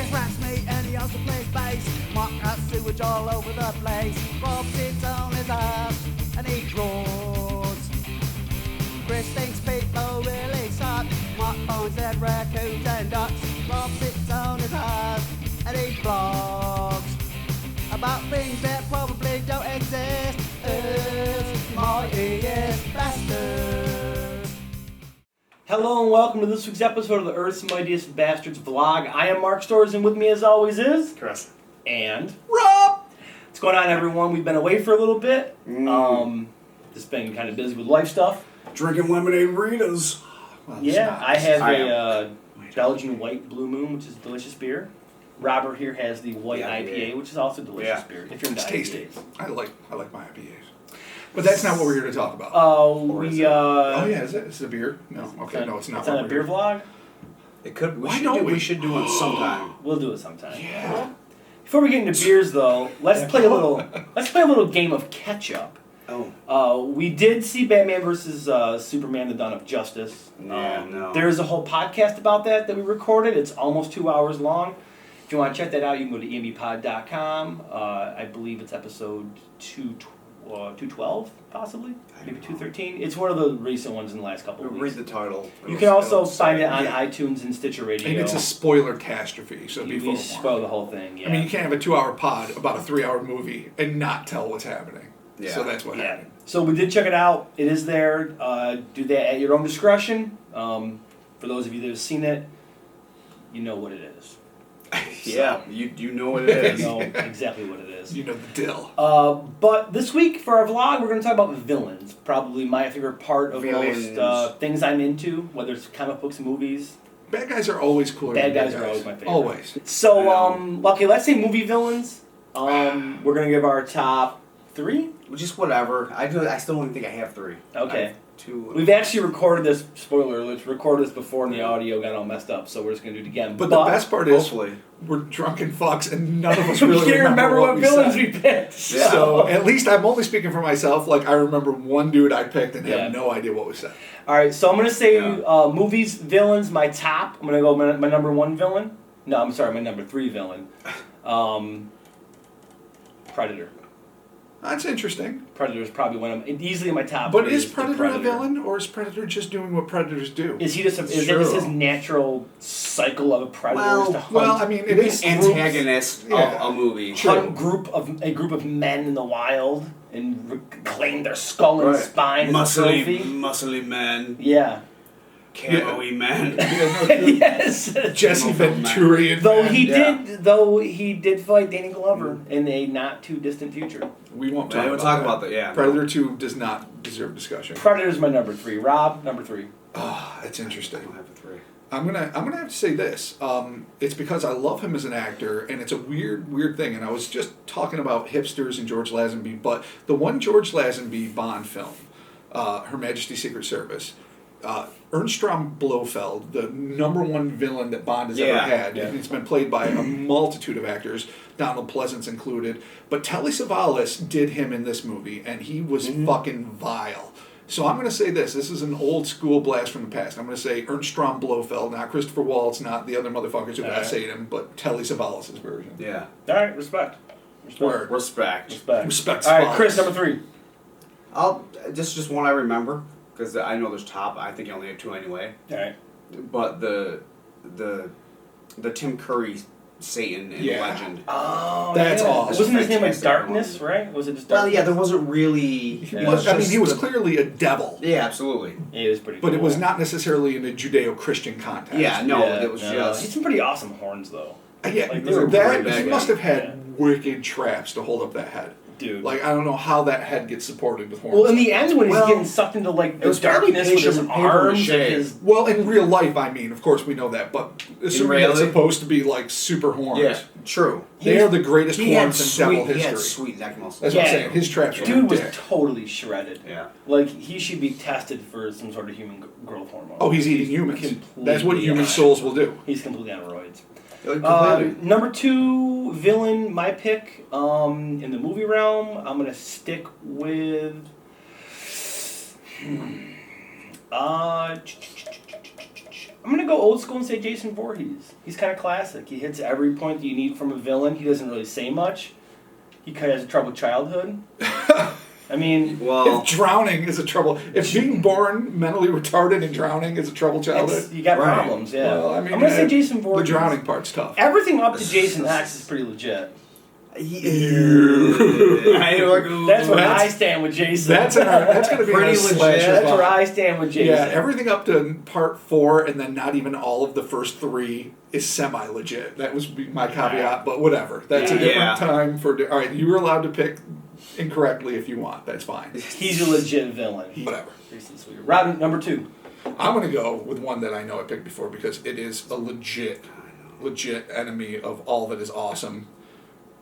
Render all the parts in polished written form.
There's rats meat and he also plays bass. Marc has sewage all over the place. Bob sits on his ass and he draws. Chris thinks people really suck. Marc finds dead raccoons and ducks. Bob sits on his ass and he blogs about things that probably don't exist. It's Mightiest Bastards. Hello and welcome to this week's episode of the Earth's Mightiest Bastards vlog. I am Marc Stores and with me as always is... Chris. And... Rob! What's going on, everyone? We've been away for a little bit. Just been kind of busy with life stuff. Drinking lemonade burritos. Well, yeah, I have a Belgian White Blue Moon, which is a delicious beer. Robert here has the White IPA, which is also a delicious beer. If you're into tasty. IPAs. I like my IPAs. But that's not what we're here to talk about. Oh, is it? Is it a beer? No. Okay, no, it's not. It's not a beer vlog? It could. We should do it sometime. We'll do it sometime. Yeah. Before we get into beers, though, let's play a little game of catch up. Oh. We did see Batman vs. Superman: The Dawn of Justice. No. There's a whole podcast about that we recorded. It's almost 2 hours long. If you want to check that out, you can go to embpod.com. I believe it's episode 212, possibly? Maybe 213. It's one of the recent ones in the last couple of weeks. Read the title. You can also find it on iTunes and Stitcher Radio. And it's a spoiler catastrophe, so be We spoil the whole thing, yeah. I mean, you can't have a 2-hour pod about a 3-hour movie and not tell what's happening. Yeah. So that's what happened. So we did check it out. It is there. Do that at your own discretion. For those of you that have seen it, you know what it is. Yeah, you know what it is. You know exactly what it is. You know the deal. But this week for our vlog, we're going to talk about villains. Probably my favorite part of most things I'm into, whether it's comic books, movies. Bad guys are always cooler. Bad guys are always my favorite. Always. So, okay, let's say movie villains. We're going to give our top 3. Just whatever. I still don't think I have 3. Okay. I have 2. We've actually recorded this, spoiler alert, recorded this before and the audio got all messed up, so we're just going to do it again. But the best part is, hopefully, we're drunken fucks and none of us really we can't remember what villains said. we picked. Yeah. So at least I'm only speaking for myself. Like I remember one dude I picked and have no idea what was said. All right, so I'm going to say movies, villains, my top. I'm going to go my number 1 villain. No, I'm sorry, my number 3 villain. Predator. That's interesting. Predator is probably one of them. Easily in my top. But is Predator a villain, or is Predator just doing what predators do? Is he just is that just his natural cycle of a predator to hunt? Well, I mean, it is antagonist of a movie. Hunt a group of men in the wild and reclaim their skull and spine as a trophy. Muscly men. Yeah. Camo-y men. Yes. Jesse Venturian. Though he did fight Danny Glover in a not too distant future. We won't talk about that. Yeah. Predator 2 does not deserve discussion. Predator's my number 3. Rob, number 3. Oh, that's interesting. I don't have a 3. I'm gonna have to say this. It's because I love him as an actor, and it's a weird thing. And I was just talking about hipsters and George Lazenby, but the one George Lazenby Bond film, Her Majesty's Secret Service. Ernstrom Blofeld, the number 1 villain that Bond has ever had. Yeah. It's been played by a multitude of actors, Donald Pleasance included. But Telly Savalas did him in this movie, and he was fucking vile. So I'm going to say this. This is an old school blast from the past. I'm going to say Ernstrom Blofeld, not Christopher Waltz, not the other motherfuckers who essayed him, but Telly Savalas' version. Yeah. All right, respect. Word. Respect. All right, Chris, number 3. Just one I remember. Because I know there's top. I think you only have 2 anyway. All right. But the Tim Curry Satan in Legend. Oh, that's awesome. Wasn't his name like Darkness, right? Was it just Darkness? Well, yeah, there wasn't really... He was clearly a devil. Yeah, absolutely. Yeah, he was pretty cool. But it was not not necessarily in a Judeo-Christian context. Yeah, it was just... He's some pretty awesome horns, though. Yeah, like, he must have had wicked traps to hold up that head. Dude. Like, I don't know how that head gets supported with horns. Well, in the end, when he's getting sucked into, like, the darkness with his arms and his... Well, in real life, I mean, of course we know that, but assuming it's supposed to be, like, super horns. Yeah, true. They are the greatest horns in devil history. He had sweet neck muscles. That's what I'm saying. His traps were Dude was totally shredded. Yeah. Like, he should be tested for some sort of human growth hormone. Oh, he's eating humans. That's what human souls will do. He's completely on roids. Number 2 villain, my pick in the movie realm. I'm gonna stick with. I'm gonna go old school and say Jason Voorhees. He's kind of classic. He hits every point that you need from a villain. He doesn't really say much. He kind of has a troubled childhood. I mean, Well, If drowning is a trouble, if being born mentally retarded and drowning is a troubled childhood, you got Right. problems. Yeah. well, I mean, I'm gonna say Jason the Voorhees. drowning part's tough. Everything up to Jason X is pretty legit. That's where I stand with Jason. That's going to be Pretty a legit. slasher That's bomb. where I stand with Jason. Yeah, everything up to part 4 and then not even all of the first 3 is semi-legit. That was my caveat, but whatever. That's a different Yeah. time for... All right, you were allowed to pick incorrectly if you want. That's fine. He's a legit villain. Whatever. Jason Sweeter. Round number 2. I'm going to go with one that I know I picked before because it is a legit enemy of all that is awesome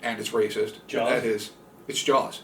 and it's racist. Jaws? That is, it's Jaws.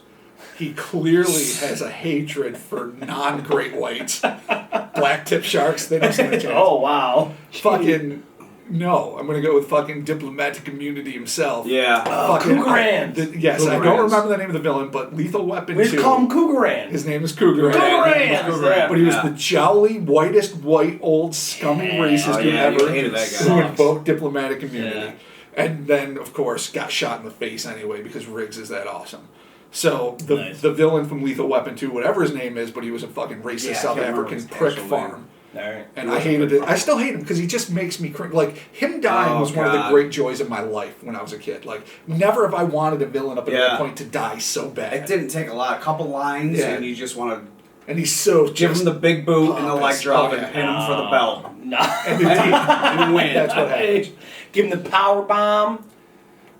He clearly has a hatred for non-great whites. Black tip sharks, they don't stand a chance. Oh, wow. Fucking, no. I'm going to go with fucking diplomatic immunity himself. Yeah. Fucking, Cougarand. yes, I Cougarand. don't remember the name of the villain, but Lethal Weapon We 2. just call him Cougarand. His name is Cougarand. Cougarand. But he was Yeah. the jolly, whitest, white, old, scummy racist Oh, dude yeah, you ever hated that guy. who invoked diplomatic immunity. Yeah. And then, of course, got shot in the face anyway because Riggs is that awesome. So, Nice. the villain from Lethal Weapon 2, whatever his name is, but he was a fucking racist Yeah, I South can't remember African his prick actual farm. Alright. And He I was a hated prick it. I farm. still hate him because he just makes me cringe. Like, him dying Oh, was one of the God. great joys of my life when I was a kid. Like, never have I wanted a villain up until Yeah. that point to die so bad. It didn't take a couple lines, Yeah. and you just want to And he's so give just him the big boot and the leg pompous. drop Oh, and yeah. pin him for the belt. No. And win. That's what happens. Give him the power bomb.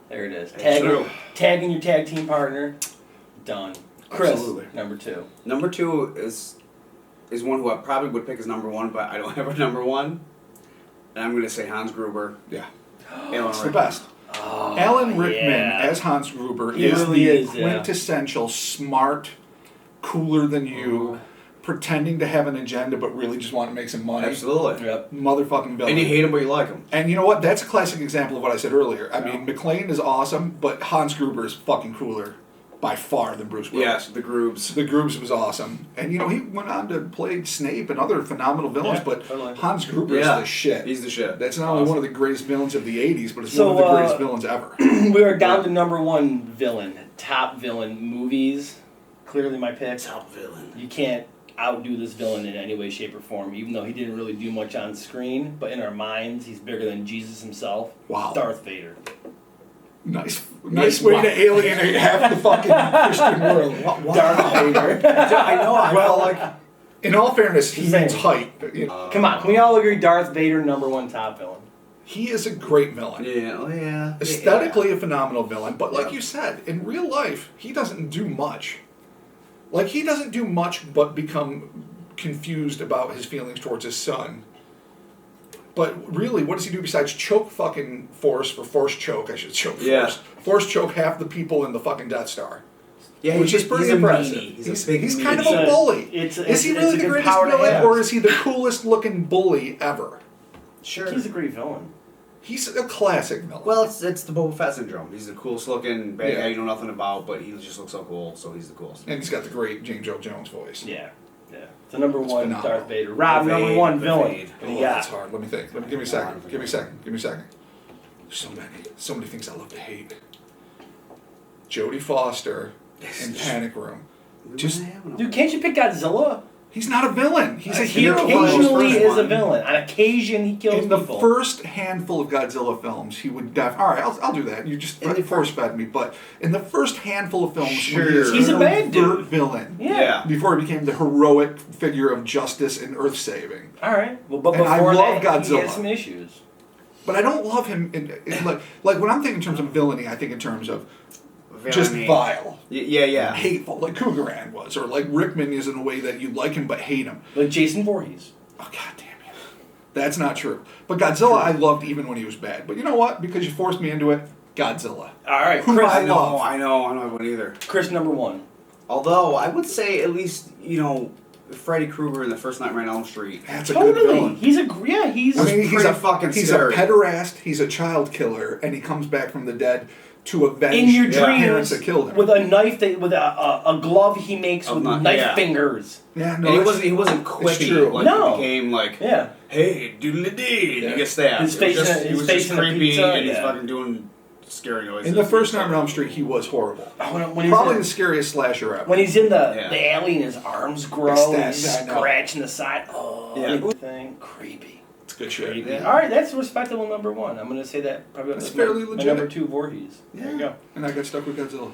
There it is. True. Tagging your tag team partner. Done. Chris, Absolutely. number 2. Number 2 is one who I probably would pick as number 1, but I don't have a number 1. And I'm going to say Hans Gruber. Yeah. Alan It's the Rickman. best. Oh, Alan Rickman yeah. as Hans Gruber He is really the is, yeah. quintessential smart, cooler than you, pretending to have an agenda but really just want to make some money. Absolutely. Yep. Motherfucking villain. And you hate him, but you like him. And you know what? That's a classic example of what I said earlier. I mean, McClane is awesome, but Hans Gruber is fucking cooler by far than Bruce Willis. Yes, the Grooves. The Grooves was awesome. And, you know, he went on to play Snape and other phenomenal villains, Yeah, but totally. Hans Gruber Yeah. is the shit. He's the shit. That's not only one of the greatest villains of the 80s, but it's So, one of the greatest villains ever. We are down to number 1 villain. Top villain movies. Clearly my pick. Top villain. You can't outdo this villain in any way, shape, or form, even though he didn't really do much on screen, but in our minds, he's bigger than Jesus himself. Wow. Darth Vader. Nice way to alienate half the fucking Christian world. Darth Vader. I know. I Well, felt like In all fairness, he Same. means height. But, you know, Come on, can we all agree Darth Vader, number 1 top villain? he is a great villain. yeah. Aesthetically a phenomenal villain, but like Yeah. you said, in real life, he doesn't do much. Like, he doesn't do much but become confused about his feelings towards his son. But really, what does he do besides choke fucking Force choke, I should choke Yeah. Force. Force choke half the people in the fucking Death Star. Yeah, Which is pretty he's a impressive. meanie. He's a big He's meanie. kind of It's a a- bully. it's- Is he it's really a the good greatest power to villain, have. or is he the coolest looking bully ever? Sure. He's a great villain. He's a classic villain. Well, it's the Boba Fett syndrome. He's the coolest looking bad Yeah. guy you know nothing about, but he just looks so cool, so he's the coolest. And he's got the great James Earl Jones voice. Yeah. So number It's 1, phenomenal. Darth Vader. Rob, The number Vade, 1 the villain. Vade. What do you Oh, that's got? hard. Let me think. Give me a second. Give me a second. Give me a second. There's so many things I love to hate. Jodie Foster in Panic Room. Just Dude, can't you pick Godzilla? he's not a villain. He's a He hero. occasionally first is a one. villain. On occasion, he kills In the people. first handful of Godzilla films, he would all right, I'll do that. You just In the force fed me. But in the first handful of films, Sure. when he is He's a an bad overt dude. villain. Yeah. Before he became the heroic figure of justice and earth saving. All right. Well, but And I before love that, he Godzilla. had some issues. But I don't love him in like when I'm thinking in terms of villainy, I think in terms of just Villainy. vile. Yeah. Hateful, like Cougarand was, or like Rickman is in a way that you like him but hate him. Like Jason Voorhees. Oh, god damn it. That's not true. But Godzilla I loved even when he was bad. But you know what? Because you forced me into it, Godzilla. All right, Who Chris. I love. I know, I don't have one either. Chris, number 1. Although I would say at least Freddy Krueger in the first Nightmare on Elm Street. That's a good Totally. villain. He's a he's. I mean, pretty fucking he's scary. a pederast, he's a child killer, and he comes back from the dead to avenge in your the dreams parents that killed him. with a knife with a glove he makes with knife fingers. Yeah, no, And that's- he wasn't it's quippy. true. Like, No. he became like, Yeah. hey, doodle-dee, and you get stabbed. His face He was just in a creepy, pizza, and he's yeah. fucking doing scary noises. in the first Nightmare on Elm Street, he was horrible. When he's Probably in, the scariest slasher ever. when he's in the Yeah. alley and his arms grow and he's Extend, I know. scratching the side. Oh, Yeah. thing creepy. It's good shit. Creepy. Yeah. All right, that's respectable number one. I'm going to say that probably That's was fairly my legit. number two, Voorhees. There you go. And I got stuck with Godzilla.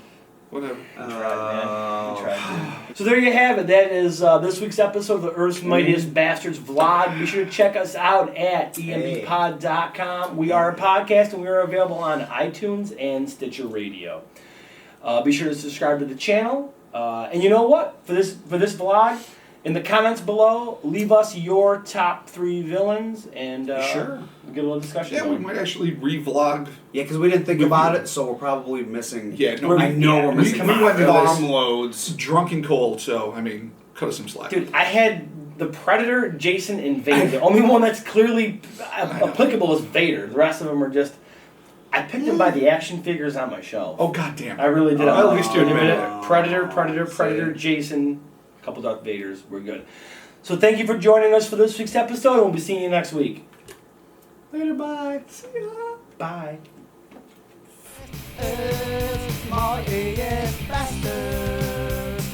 Whatever. You tried, man. You tried, dude. So there you have it. That is this week's episode of the Earth's Mightiest Bastards vlog. Be sure to check us out at embpod.com. We are a podcast and we are available on iTunes and Stitcher Radio. Be sure to subscribe to the channel. And you know what? For this vlog, in the comments below, leave us your top 3 villains and Sure. we'll get a little discussion Yeah, we going. might actually revlog. Yeah, because we didn't think about it, so we're probably missing. Yeah, no, I know we're missing we went into farm this loads. drunk and cold, so, I mean, cut us some slack. Dude, I had the Predator, Jason, and Vader. The only one that's clearly applicable is Vader. The rest of them are just... I picked them by the action figures on my shelf. Oh, goddamn. I really did. Well, at least you Wait a admitted minute. it. Predator, Jason, a couple Darth Vaders. We're good. So thank you for joining us for this week's episode, and we'll be seeing you next week. Later, bye. See ya. Bye. Earth's mightiest bastards.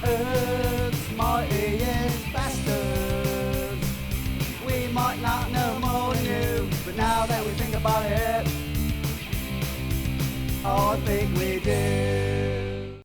Earth's mightiest bastards. We might not know more than you, but now that we think about it, I think we do.